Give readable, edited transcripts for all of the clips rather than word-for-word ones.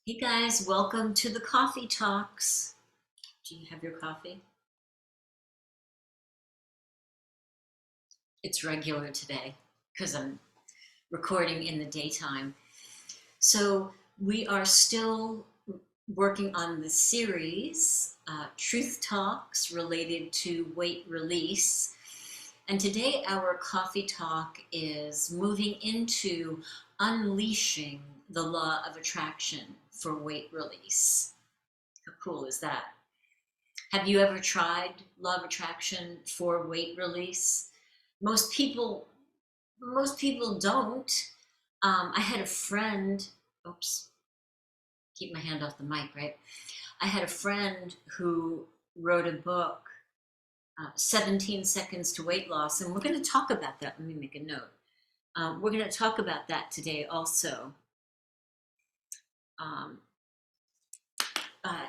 Hey guys, welcome to the Coffee Talks. Do you have your coffee? It's regular today because I'm recording in the daytime. So we are still working on the series, Truth Talks related to weight release. And today our coffee talk is moving into unleashing the law of attraction for weight release. How cool is that? Have you ever tried law of attraction for weight release? Most people don't. I had a friend, oops, keep my hand off the mic, right? I had a friend who wrote a book, 17 Seconds to Weight Loss, and we're going to talk about that. Let me make a note. We're going to talk about that today also.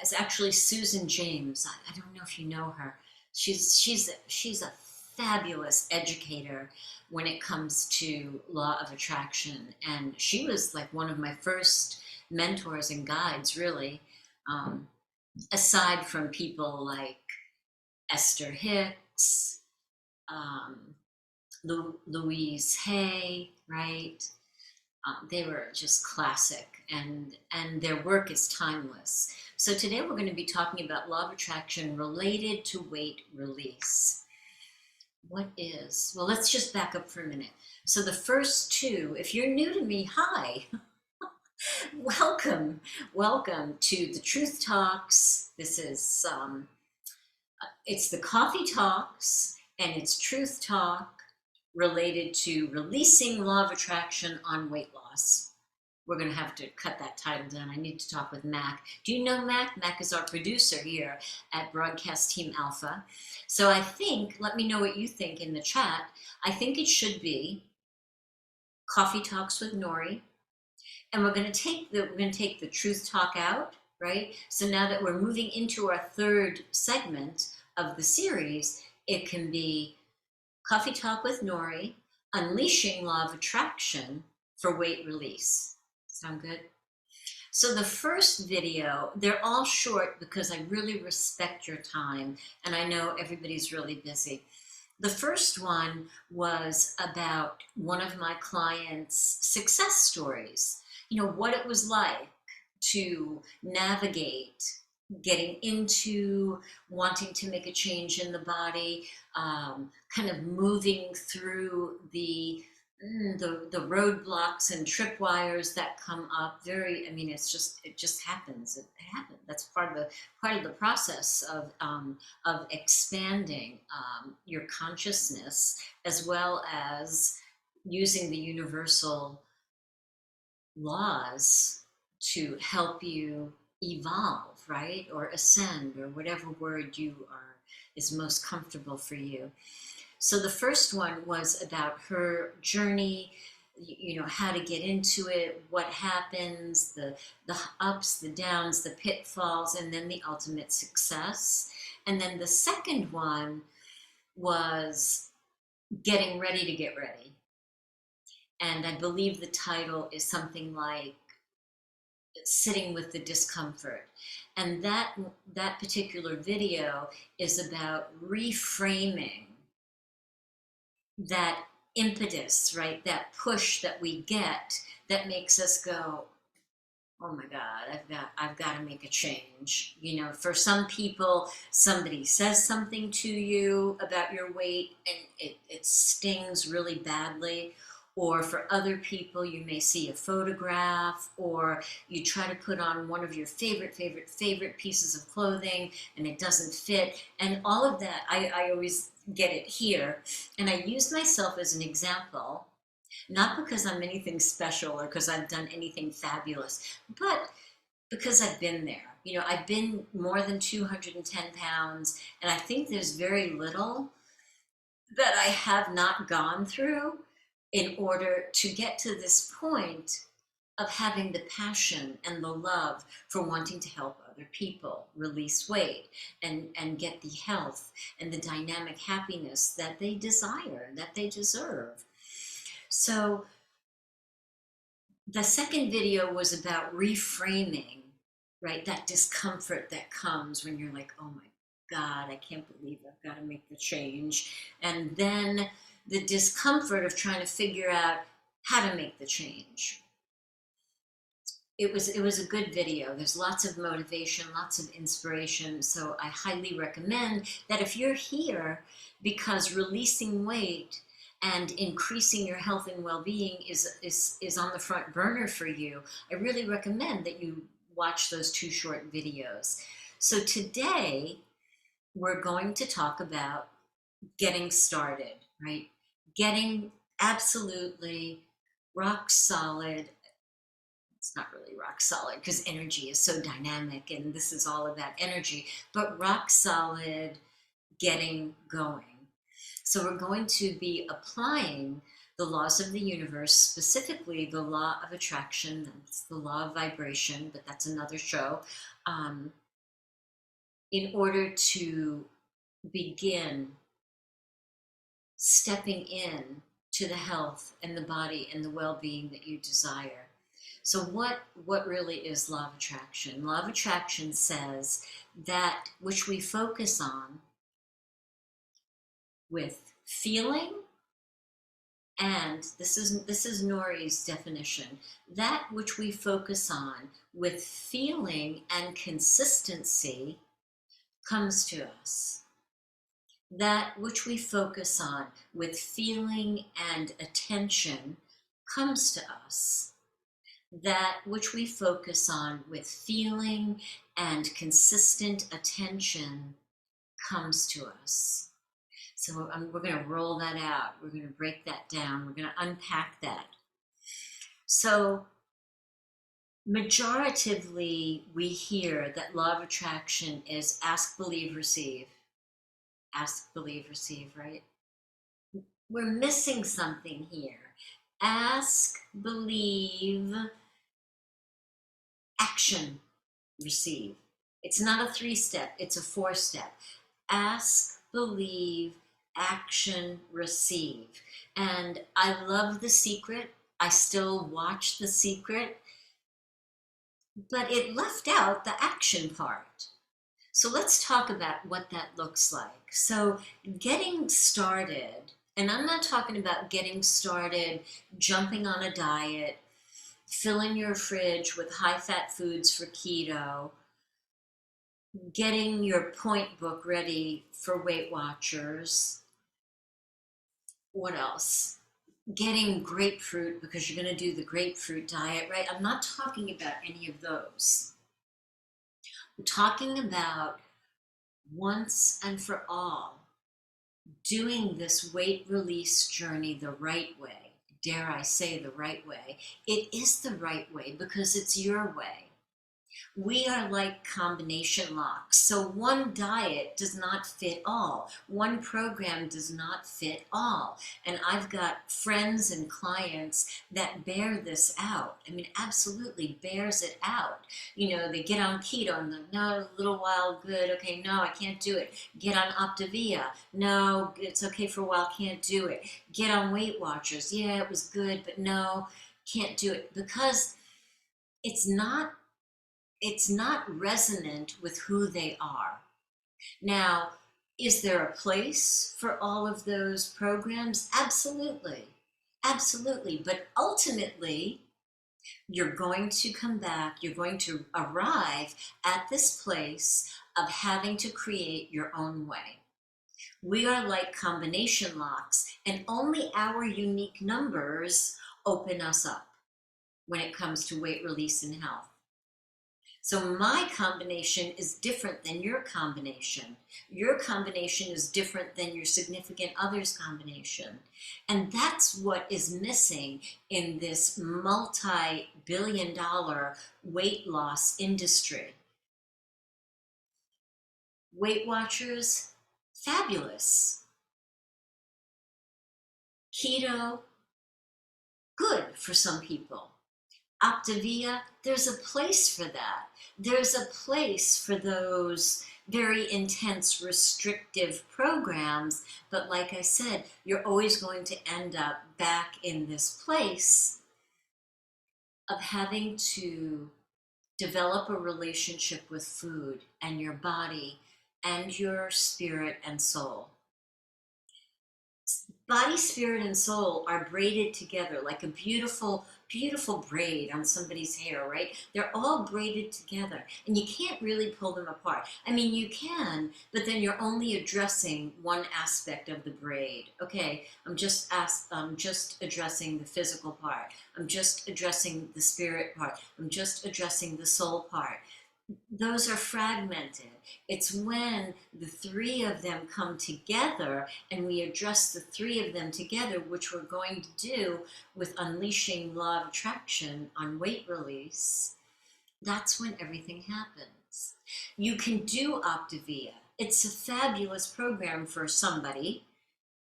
It's actually Susan James. I don't know if you know her. She's a fabulous educator when it comes to law of attraction, and she was like one of my first mentors and guides, really. Aside from people like Esther Hicks, Louise Hay, right? They were just classic, and their work is timeless. So today we're going to be talking about law of attraction related to weight release. What is? Well, let's just back up for a minute. So the first two, if you're new to me, hi. Welcome to the Truth Talks. This is, it's the Coffee Talks, and it's Truth Talk related to releasing law of attraction on weight loss. We're going to have to cut that title down. I need to talk with Mac. Do you know Mac? Mac is our producer here at Broadcast Team Alpha. So I think, let me know what you think in the chat. I think it should be Coffee Talks with Nori. And we're going to take the Truth Talk out, right? So now that we're moving into our third segment of the series, it can be Coffee Talk with Nori, Unleashing Law of Attraction for Weight Release. Sound good? So the first video, they're all short because I really respect your time, and I know everybody's really busy. The first one was about one of my clients' success stories. You know, what it was like to navigate getting into wanting to make a change in the body, kind of moving through the roadblocks and tripwires that come up. I mean, it just happens. It happens. That's part of the process of expanding your consciousness, as well as using the universal laws to help you evolve, right? Or ascend, or whatever word is most comfortable for you. So the first one was about her journey, you know, how to get into it, what happens, the ups, the downs, the pitfalls, and then the ultimate success. And then the second one was getting ready to get ready. And I believe the title is something like sitting with the discomfort. And that particular video is about reframing that impetus, right? That push that we get that makes us go, oh my God, I've got to make a change. You know, for some people, somebody says something to you about your weight and it stings really badly. Or for other people, you may see a photograph, or you try to put on one of your favorite pieces of clothing and it doesn't fit. And all of that, I always get it here. And I use myself as an example, not because I'm anything special or because I've done anything fabulous, but because I've been there. You know, I've been more than 210 pounds, and I think there's very little that I have not gone through in order to get to this point of having the passion and the love for wanting to help other people release weight and get the health and the dynamic happiness that they desire, that they deserve. So the second video was about reframing, right? That discomfort that comes when you're like, oh my God, I can't believe I've got to make the change. And then the discomfort of trying to figure out how to make the change. It was a good video. There's lots of motivation, lots of inspiration. So I highly recommend that if you're here because releasing weight and increasing your health and well-being is on the front burner for you, I really recommend that you watch those two short videos. So today we're going to talk about getting started, right? Getting absolutely rock solid. It's not really rock solid because energy is so dynamic and this is all about energy, but rock solid getting going. So we're going to be applying the laws of the universe, specifically the law of attraction, that's the law of vibration, but that's another show, in order to begin stepping in to the health and the body and the well-being that you desire. So what really is law of attraction? Law of attraction says that which we focus on with feeling, and this is Nori's definition, that which we focus on with feeling and consistency comes to us. That which we focus on with feeling and attention comes to us. That which we focus on with feeling and consistent attention comes to us. So we're going to roll that out. We're going to break that down. We're going to unpack that. So majoritively, we hear that law of attraction is ask, believe, receive. Ask, believe, receive, right? We're missing something here. Ask, believe, action, receive. It's not a 3-step, it's a 4-step. Ask, believe, action, receive. And I love The Secret. I still watch The Secret, but it left out the action part. So let's talk about what that looks like. So getting started, and I'm not talking about getting started jumping on a diet, filling your fridge with high-fat foods for keto, getting your point book ready for Weight Watchers. What else? Getting grapefruit because you're going to do the grapefruit diet, right? I'm not talking about any of those. I'm talking about once and for all doing this weight release journey the right way. Dare I say the right way? It is the right way because it's your way. We are like combination locks. So one diet does not fit all. One program does not fit all. And I've got friends and clients that bear this out. I mean, absolutely bears it out. You know, they get on keto and no, a little while, good. Okay, no, I can't do it. Get on Optavia. No, it's okay for a while, can't do it. Get on Weight Watchers. Yeah, it was good, but no, can't do it. Because it's not resonant with who they are. Now, Is there a place for all of those programs? Absolutely. Absolutely. But ultimately, you're going to come back, you're going to arrive at this place of having to create your own way. We are like combination locks, and only our unique numbers open us up when it comes to weight release and health. So my combination is different than your combination. Your combination is different than your significant other's combination. And that's what is missing in this multi-billion-dollar weight loss industry. Weight Watchers, fabulous. Keto, good for some people. Optavia, there's a place for that. There's a place for those very intense restrictive programs, but like I said, you're always going to end up back in this place of having to develop a relationship with food and your body and your spirit and soul. Body, spirit, and soul are braided together like a beautiful, beautiful braid on somebody's hair, right? They're all braided together, and you can't really pull them apart. I mean, you can, but then you're only addressing one aspect of the braid. Okay, I'm just addressing the physical part. I'm just addressing the spirit part. I'm just addressing the soul part. Those are fragmented. It's when the three of them come together and we address the three of them together, which we're going to do with unleashing law of attraction on weight release. That's when everything happens. You can do Optavia. It's a fabulous program for somebody,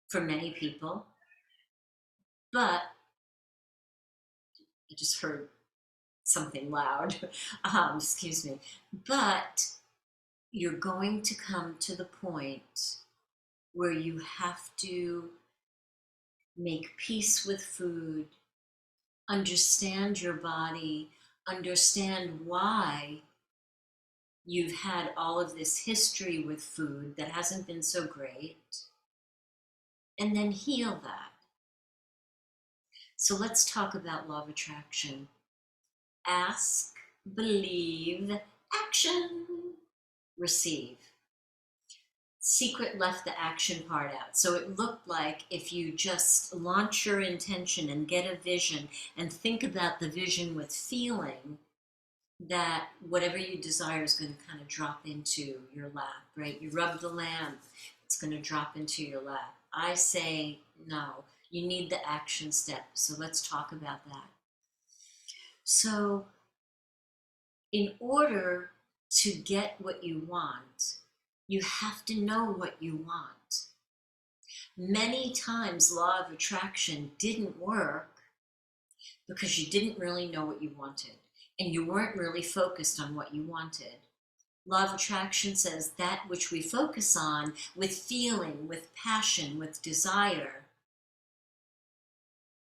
for many people, but I just heard something loud. Excuse me. But you're going to come to the point where you have to make peace with food, understand your body, understand why you've had all of this history with food that hasn't been so great, and then heal that. So let's talk about law of attraction. Ask, believe, action, receive. Secret left the action part out. So it looked like if you just launch your intention and get a vision and think about the vision with feeling, that whatever you desire is going to kind of drop into your lap, right? You rub the lamp, it's going to drop into your lap. I say no, you need the action step. So let's talk about that. So in order to get what you want, you have to know what you want. Many times, law of attraction didn't work because you didn't really know what you wanted and you weren't really focused on what you wanted. Law of attraction says that which we focus on with feeling, with passion, with desire,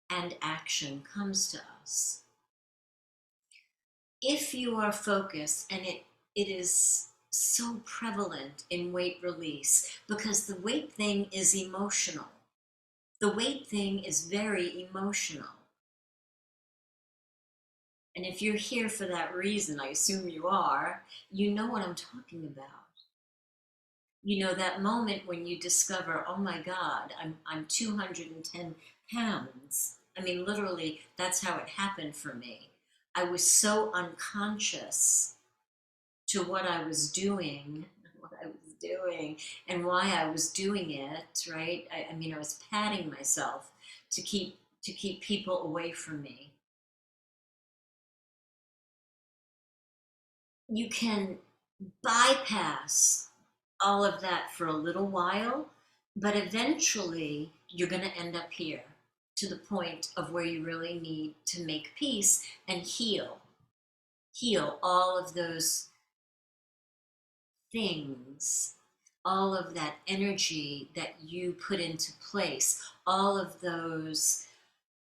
and action comes to us. If you are focused, and it is so prevalent in weight release because the weight thing is emotional. The weight thing is very emotional. And if you're here for that reason, I assume you are, you know what I'm talking about. You know that moment when you discover, oh my God, I'm 210 pounds. I mean, literally, that's how it happened for me. I was so unconscious to what I was doing, and why I was doing it, right? I mean, I was patting myself to keep people away from me. You can bypass all of that for a little while, but eventually you're going to end up here to the point of where you really need to make peace and heal all of those things, all of that energy that you put into place, all of those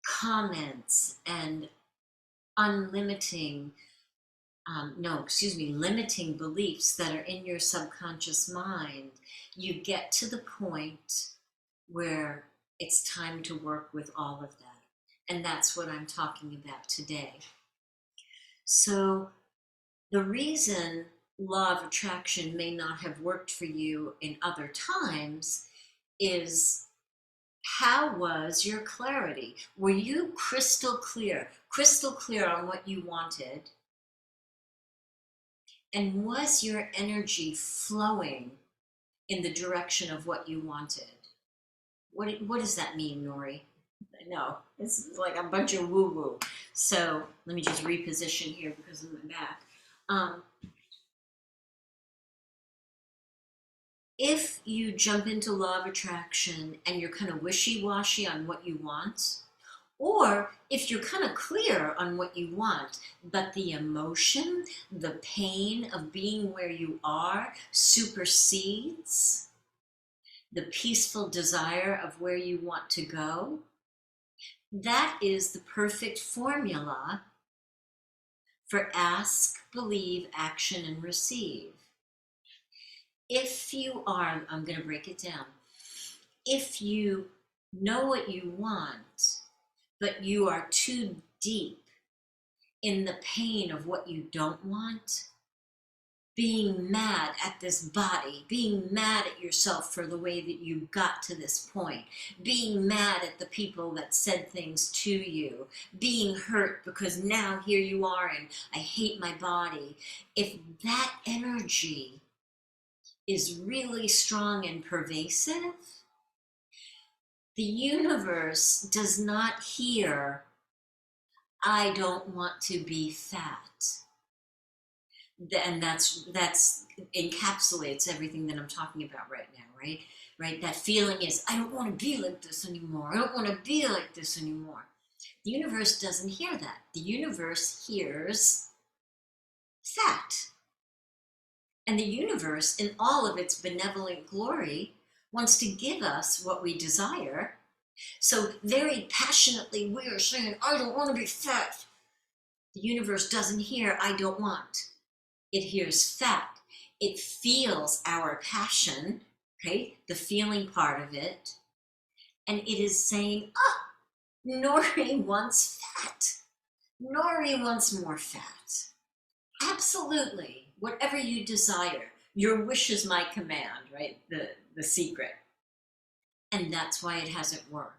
comments and unlimiting no, excuse me, limiting beliefs that are in your subconscious mind, you get to the point where it's time to work with all of that. And that's what I'm talking about today. So, the reason law of attraction may not have worked for you in other times is, how was your clarity? Were you crystal clear on what you wanted? And was your energy flowing in the direction of what you wanted? What does that mean, Nori? No, it's like a bunch of woo woo. So let me just reposition here because of my back. Um, if you jump into law of attraction and you're kind of wishy washy on what you want, or if you're kind of clear on what you want, but the emotion, the pain of being where you are supersedes the peaceful desire of where you want to go, that is the perfect formula for ask, believe, action, and receive. If you are, I'm going to break it down. If you know what you want, but you are too deep in the pain of what you don't want, being mad at this body, being mad at yourself for the way that you got to this point, being mad at the people that said things to you, being hurt because now here you are and I hate my body. If that energy is really strong and pervasive, the universe does not hear, I don't want to be fat. And that's encapsulates everything that I'm talking about right now, right? That feeling is, I don't want to be like this anymore. I don't want to be like this anymore. The universe doesn't hear that. The universe hears fat. And the universe, in all of its benevolent glory, wants to give us what we desire. So very passionately, we are saying, I don't want to be fat. The universe doesn't hear, I don't want. It hears fat. It feels our passion, okay? The feeling part of it. And it is saying, oh, Nori wants fat. Nori wants more fat. Absolutely. Whatever you desire. Your wish is my command, right? The secret. And that's why it hasn't worked.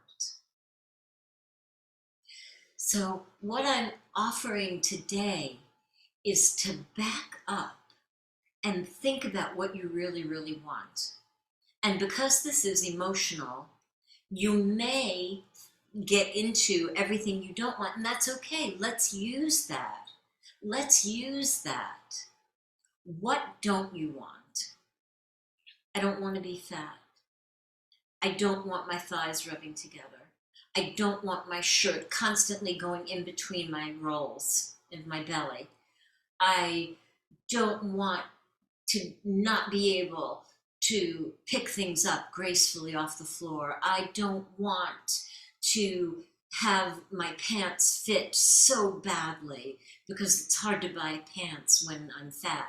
So what I'm offering today is to back up and think about what you really, really want. And because this is emotional, you may get into everything you don't want, and that's okay. Let's use that. Let's use that. What don't you want? I don't want to be fat. I don't want my thighs rubbing together. I don't want my shirt constantly going in between my rolls in my belly. I don't want to not be able to pick things up gracefully off the floor. I don't want to have my pants fit so badly because it's hard to buy pants when I'm fat.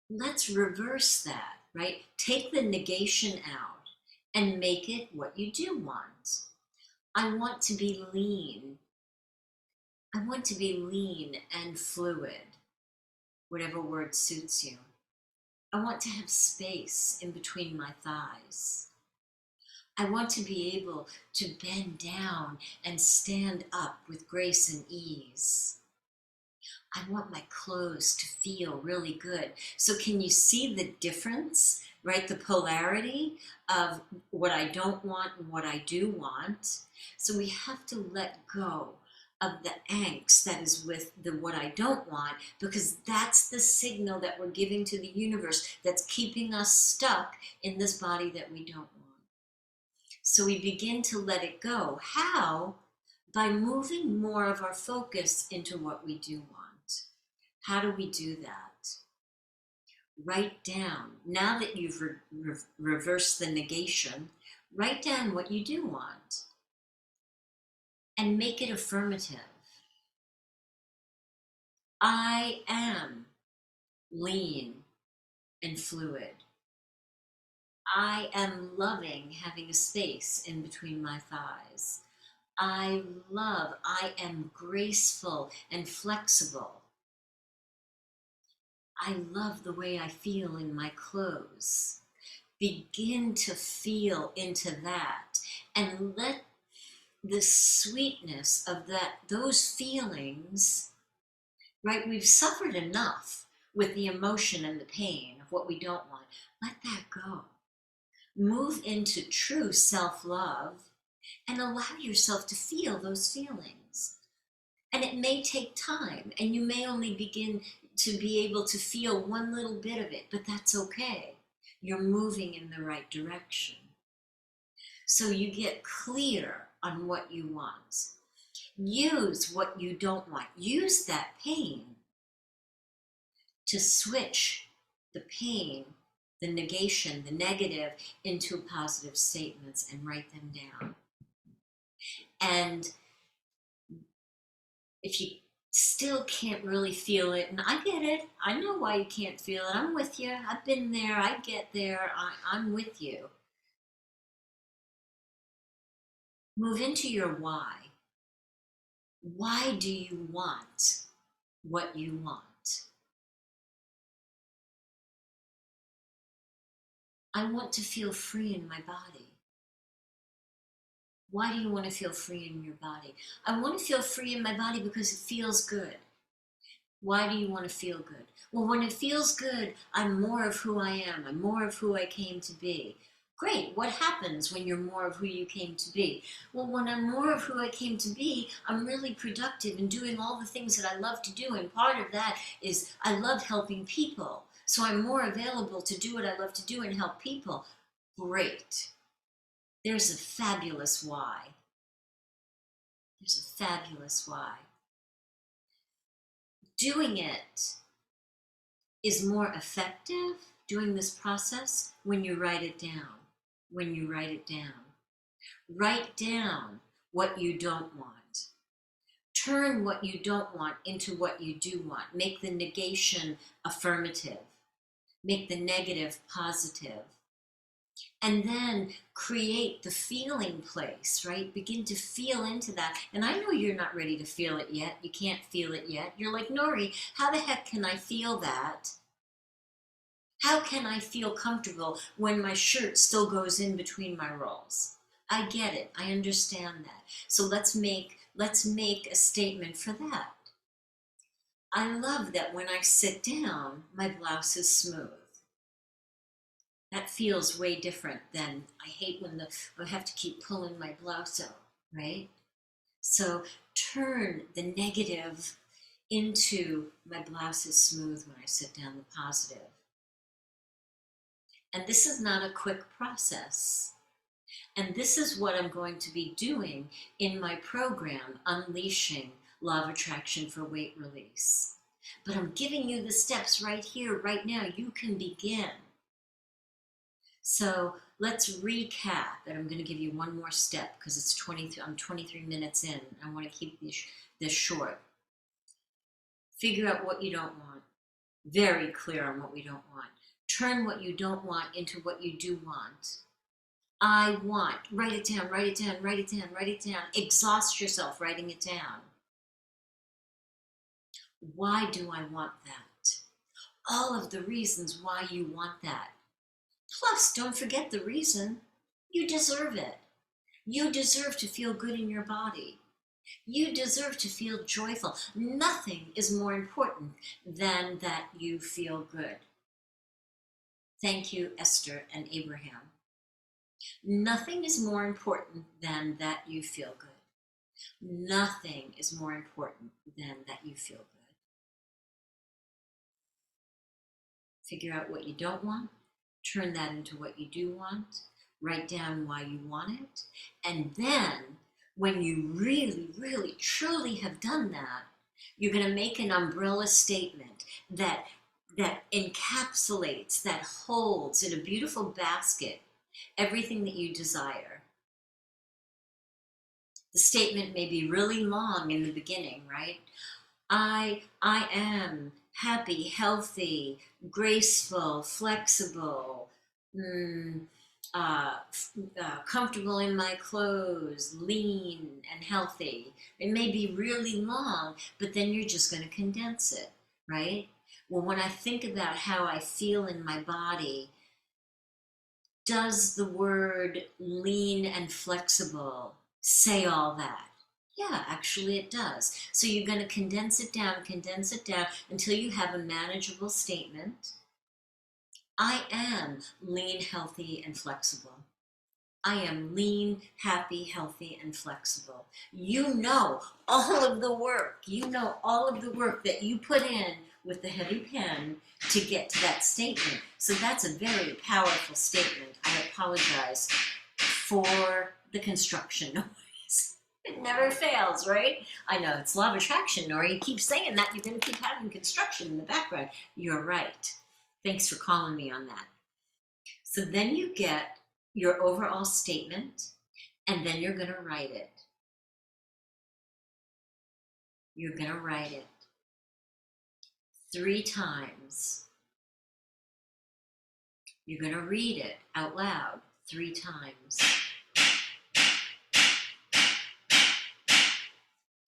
Let's reverse that, right? Take the negation out and make it what you do want. I want to be lean. I want to be lean and fluid, whatever word suits you. I want to have space in between my thighs. I want to be able to bend down and stand up with grace and ease. I want my clothes to feel really good. So can you see the difference, right? The polarity of what I don't want and what I do want. So we have to let go of the angst that is with the what I don't want, because that's the signal that we're giving to the universe that's keeping us stuck in this body that we don't want. So we begin to let it go. How? By moving more of our focus into what we do want. How do we do that? Write down, now that you've reversed the negation, write down what you do want and make it affirmative. I am lean and fluid. I am loving having a space in between my thighs. I am graceful and flexible. I love the way I feel in my clothes. Begin to feel into that and let the sweetness of those feelings, right? We've suffered enough with the emotion and the pain of what we don't want. Let that go. Move into true self-love and allow yourself to feel those feelings. And it may take time, and you may only begin to be able to feel one little bit of it, but that's okay. You're moving in the right direction. So you get clear on what you want. Use what you don't want. Use that pain to switch the pain, the negation, the negative into positive statements and write them down. And if you still can't really feel it, and I get it, I know why you can't feel it. I'm with you. I've been there. I get there. I'm with you. Move into your why. Why do you want what you want? I want to feel free in my body. Why do you want to feel free in your body? I want to feel free in my body because it feels good. Why do you want to feel good? Well, when it feels good, I'm more of who I am. I'm more of who I came to be. Great. What happens when you're more of who you came to be? Well, when I'm more of who I came to be, I'm really productive and doing all the things that I love to do. And part of that is I love helping people. So I'm more available to do what I love to do and help people. Great. There's a fabulous why. There's a fabulous why. Doing it is more effective, doing this process, when you write it down. When you write it down. Write down what you don't want. Turn what you don't want into what you do want. Make the negation affirmative. Make the negative positive. And then create the feeling place, right? Begin to feel into that. And I know you're not ready to feel it yet. You can't feel it yet. You're like, Nori, how the heck can I feel that? How can I feel comfortable when my shirt still goes in between my rolls? I get it. I understand that. So let's make a statement for that. I love that when I sit down, my blouse is smooth. That feels way different than I hate when I have to keep pulling my blouse out, right? So turn the negative into my blouse is smooth when I sit down, the positive. And this is not a quick process. And this is what I'm going to be doing in my program, Unleashing Law of Attraction for Weight Release. But I'm giving you the steps right here, right now. You can begin. So let's recap, and I'm going to give you one more step because it's 23. I'm 23 minutes in. I want to keep this short. Figure out what you don't want. Very clear on what we don't want. Turn what you don't want into what you do want. I want. Write it down, write it down, write it down, write it down. Exhaust yourself writing it down. Why do I want that? All of the reasons why you want that. Plus, don't forget the reason. You deserve it. You deserve to feel good in your body. You deserve to feel joyful. Nothing is more important than that you feel good. Thank you, Esther and Abraham. Nothing is more important than that you feel good. Nothing is more important than that you feel good. Figure out what you don't want, turn that into what you do want, write down why you want it, and then when you really, really, truly have done that, you're going to make an umbrella statement that encapsulates, that holds in a beautiful basket everything that you desire. The statement may be really long in the beginning, right? I am happy, healthy, graceful, flexible, mm, comfortable in my clothes, lean and healthy. It may be really long, but then you're just going to condense it, right? Well, when I think about how I feel in my body, does the word lean and flexible say all that? Yeah, actually it does. So you're going to condense it down until you have a manageable statement. I am lean, healthy, and flexible. I am lean, happy, healthy, and flexible. You know all of the work. You know all of the work that you put in with the heavy pen to get to that statement. So that's a very powerful statement. I apologize for the construction noise. It never fails, right? I know, it's law of attraction, Nori. You keep saying that, you're going to keep having construction in the background. You're right. Thanks for calling me on that. So then you get your overall statement, and then you're going to write it. You're going to write it 3 times. You're going to read it out loud 3 times.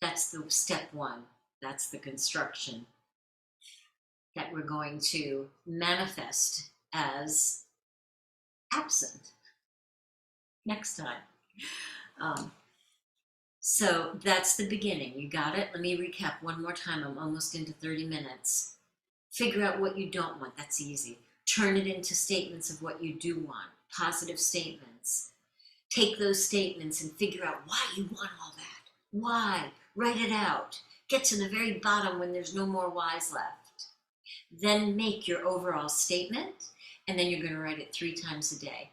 That's the step 1. That's the construction that we're going to manifest as absent next time. So that's the beginning. You got it? Let me recap one more time. I'm almost into 30 minutes. Figure out what you don't want. That's easy. Turn it into statements of what you do want. Positive statements. Take those statements and figure out why you want all that. Why? Write it out. Get to the very bottom when there's no more whys left. Then make your overall statement, and then you're going to write it 3 times a day.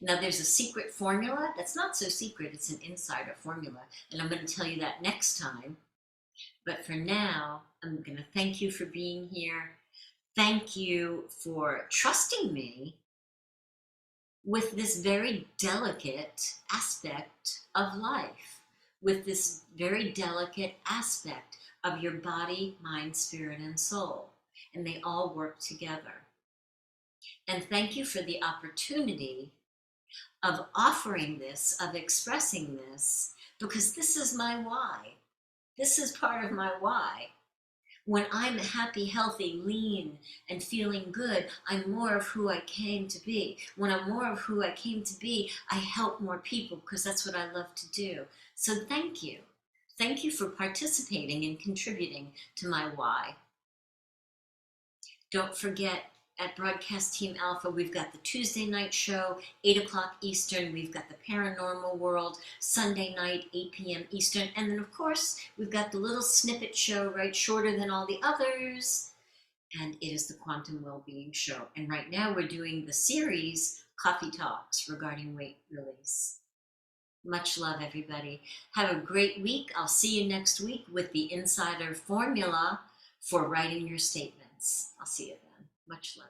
Now, there's a secret formula that's not so secret. It's an insider formula, and I'm going to tell you that next time. But for now, I'm going to thank you for being here. Thank you for trusting me with this very delicate aspect of life, with this very delicate aspect of your body, mind, spirit, and soul. And they all work together. And thank you for the opportunity of offering this, of expressing this, because this is my why. This is part of my why. When I'm happy, healthy, lean, and feeling good, I'm more of who I came to be. When I'm more of who I came to be, I help more people because that's what I love to do. So thank you. Thank you for participating and contributing to my why. Don't forget, at Broadcast Team Alpha, we've got the Tuesday night show, 8 o'clock Eastern. We've got the Paranormal World, Sunday night, 8 p.m. Eastern. And then, of course, we've got the little snippet show, right, shorter than all the others. And it is the Quantum Wellbeing Show. And right now we're doing the series, Coffee Talks, regarding weight release. Much love, everybody. Have a great week. I'll see you next week with the insider formula for writing your statements. I'll see you then. Much love.